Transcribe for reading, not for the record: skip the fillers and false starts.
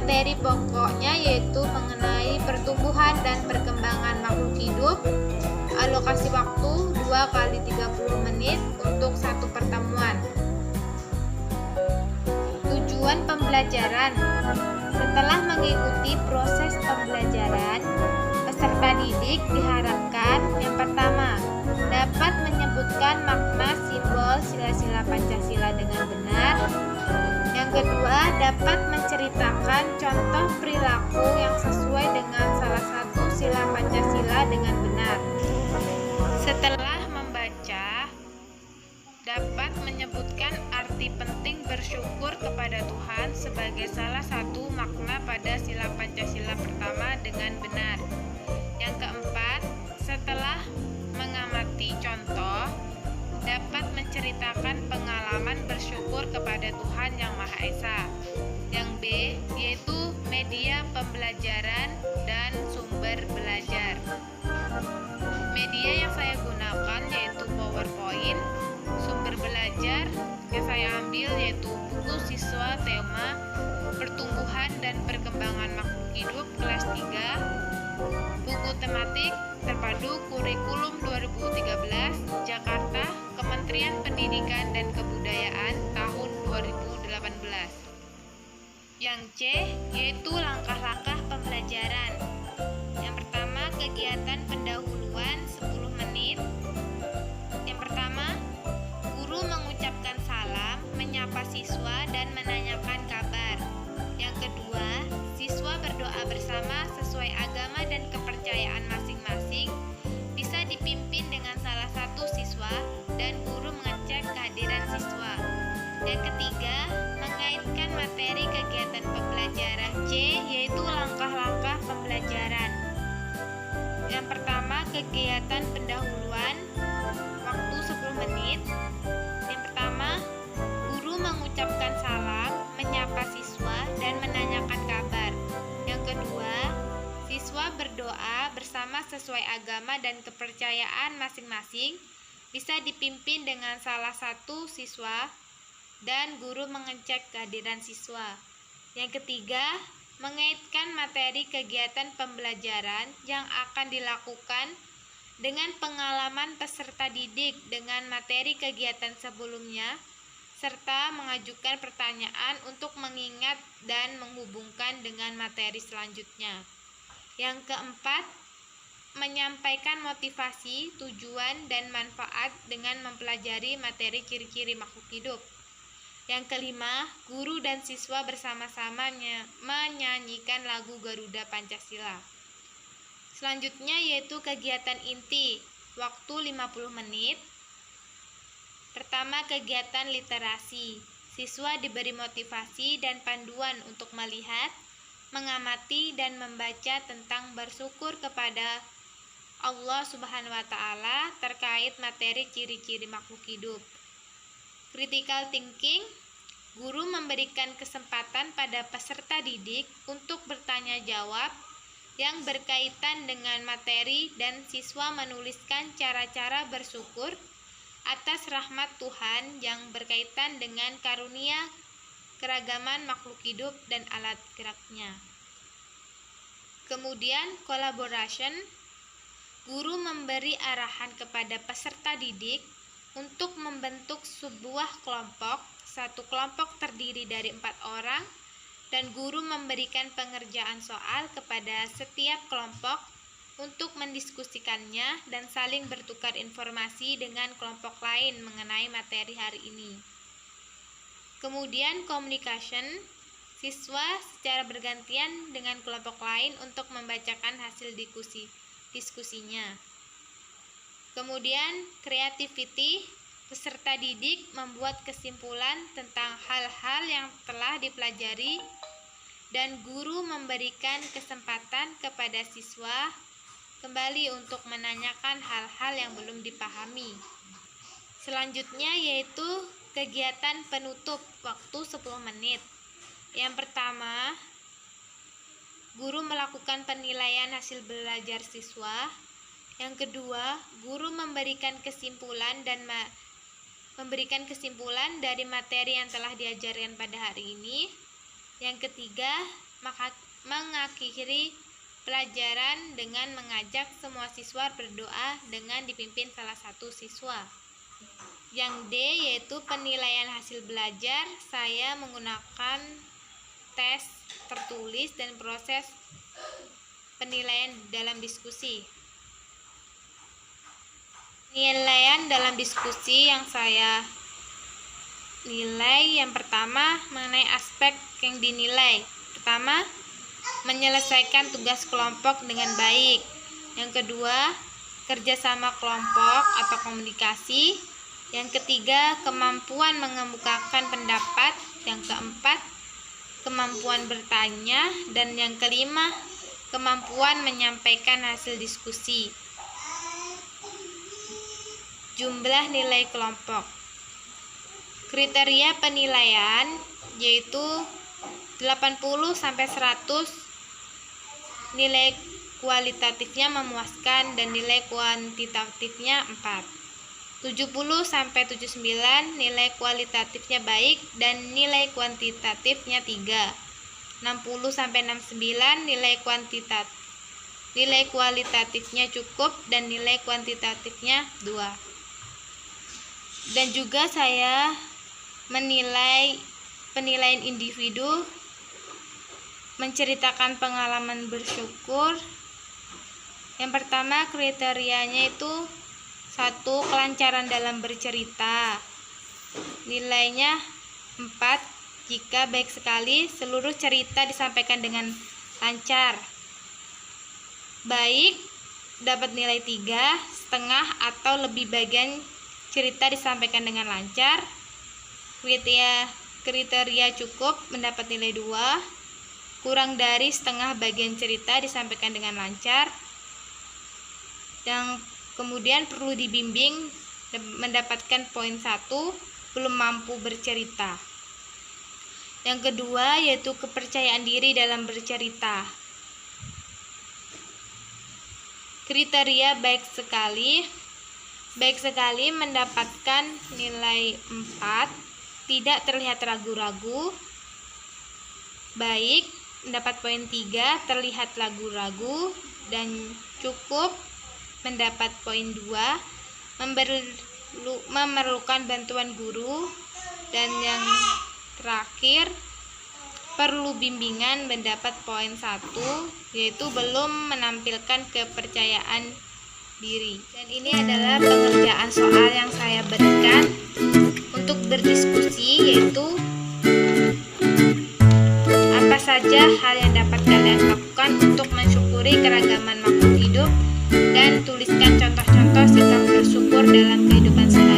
materi pokoknya yaitu mengenai pertumbuhan dan perkembangan makhluk hidup. Alokasi waktu 2 kali 30 menit untuk satu pertemuan. Tujuan pembelajaran. Setelah mengikuti proses pembelajaran, peserta didik diharapkan yang pertama, dapat menyebutkan makna simbol sila-sila Pancasila dengan benar. Yang kedua, dapat menceritakan contoh perilaku yang sesuai dengan salah satu sila Pancasila dengan benar. Setelah membaca, dapat menyebutkan arti penting bersyukur kepada Tuhan sebagai salah satu makna pada sila Pancasila pertama dengan benar. Yang keempat, setelah mengamati contoh, dapat menceritakan pengalaman bersyukur kepada Tuhan Yang Maha Esa. Yang B, yaitu media pembelajaran dan sumber belajar. Media yang saya gunakan yaitu PowerPoint. Sumber belajar yang saya ambil yaitu buku siswa tema Pertumbuhan dan Perkembangan Makhluk Hidup kelas 3, buku tematik terpadu kurikulum 2013 Jakarta, Kementerian Pendidikan dan Kebudayaan tahun 2018. Yang C, yaitu langkah-langkah pembelajaran. Yang pertama, kegiatan pendahuluan 10 menit. Yang pertama, guru mengucapkan salam, menyapa siswa, dan menanyakan kabar. Yang kedua, siswa berdoa bersama sesuai agama dan kepercayaan masing-masing, bisa dipimpin dengan salah satu siswa, dan guru mengecek kehadiran siswa. Yang ketiga, mengaitkan materi kegiatan pembelajaran. C, yaitu langkah-langkah pembelajaran. Yang pertama, kegiatan pendahuluan, waktu 10 menit. Yang pertama, guru mengucapkan salam, menyapa siswa, dan menanyakan kabar. Yang kedua, siswa berdoa bersama sesuai agama dan kepercayaan masing-masing, bisa dipimpin dengan salah satu siswa, dan guru mengecek kehadiran siswa. Yang ketiga, mengaitkan materi kegiatan pembelajaran yang akan dilakukan dengan pengalaman peserta didik dengan materi kegiatan sebelumnya, serta mengajukan pertanyaan untuk mengingat dan menghubungkan dengan materi selanjutnya. Yang keempat, menyampaikan motivasi, tujuan, dan manfaat dengan mempelajari materi ciri-ciri makhluk hidup. Yang kelima, guru dan siswa bersama-sama menyanyikan lagu Garuda Pancasila. Selanjutnya yaitu kegiatan inti, waktu 50 menit. Pertama, kegiatan literasi. Siswa diberi motivasi dan panduan untuk melihat, mengamati, dan membaca tentang bersyukur kepada Allah Subhanahu wa Ta'ala terkait materi ciri-ciri makhluk hidup. Critical thinking, guru memberikan kesempatan pada peserta didik untuk bertanya jawab yang berkaitan dengan materi dan siswa menuliskan cara-cara bersyukur atas rahmat Tuhan yang berkaitan dengan karunia keragaman makhluk hidup dan alat geraknya. Kemudian collaboration, guru memberi arahan kepada peserta didik untuk membentuk sebuah kelompok. Satu kelompok terdiri dari 4 orang, dan guru memberikan pengerjaan soal kepada setiap kelompok untuk mendiskusikannya dan saling bertukar informasi dengan kelompok lain mengenai materi hari ini. Kemudian communication, siswa secara bergantian dengan kelompok lain untuk membacakan hasil diskusinya. Kemudian creativity, peserta didik membuat kesimpulan tentang hal-hal yang telah dipelajari dan guru memberikan kesempatan kepada siswa kembali untuk menanyakan hal-hal yang belum dipahami. Selanjutnya yaitu kegiatan penutup, waktu 10 menit. Yang pertama, guru melakukan penilaian hasil belajar siswa. Yang kedua, guru memberikan kesimpulan dari materi yang telah diajarkan pada hari ini. Yang ketiga, mengakhiri pelajaran dengan mengajak semua siswa berdoa dengan dipimpin salah satu siswa. Yang D yaitu penilaian hasil belajar. Saya menggunakan tes tertulis dan proses penilaian dalam diskusi. Penilaian dalam diskusi yang saya nilai, yang pertama mengenai aspek yang dinilai. Pertama, menyelesaikan tugas kelompok dengan baik. Yang kedua, kerjasama kelompok atau komunikasi. Yang ketiga, kemampuan mengemukakan pendapat. Yang keempat, kemampuan bertanya. Dan yang kelima, kemampuan menyampaikan hasil diskusi. Jumlah nilai kelompok. Kriteria penilaian yaitu 80 sampai 100 nilai kualitatifnya memuaskan dan nilai kuantitatifnya 4. 70 sampai 79 nilai kualitatifnya baik dan nilai kuantitatifnya 3. 60 sampai 69 nilai kualitatifnya cukup dan nilai kuantitatifnya 2. Dan juga saya menilai penilaian individu, menceritakan pengalaman bersyukur. Yang pertama kriterianya itu 1. Kelancaran dalam bercerita. Nilainya 4 jika baik sekali seluruh cerita disampaikan dengan lancar. Baik dapat nilai 3, setengah atau lebih bagian cerita disampaikan dengan lancar. Kriteria cukup mendapat nilai 2, kurang dari setengah bagian cerita disampaikan dengan lancar. Yang kemudian perlu dibimbing mendapatkan poin 1, belum mampu bercerita. Yang kedua yaitu kepercayaan diri dalam bercerita. Kriteria baik sekali mendapatkan nilai 4, tidak terlihat ragu-ragu. Baik mendapat poin 3, terlihat ragu-ragu. Dan cukup mendapat poin 2, memerlukan bantuan guru. Dan yang terakhir perlu bimbingan mendapat poin 1, yaitu belum menampilkan kepercayaan diri. Dan ini adalah pengerjaan soal yang saya berikan untuk berdiskusi, yaitu apa saja hal yang dapat kalian lakukan untuk mensyukuri keragaman makhluk hidup, dan tuliskan contoh-contoh sikap bersyukur dalam kehidupan sehari-hari.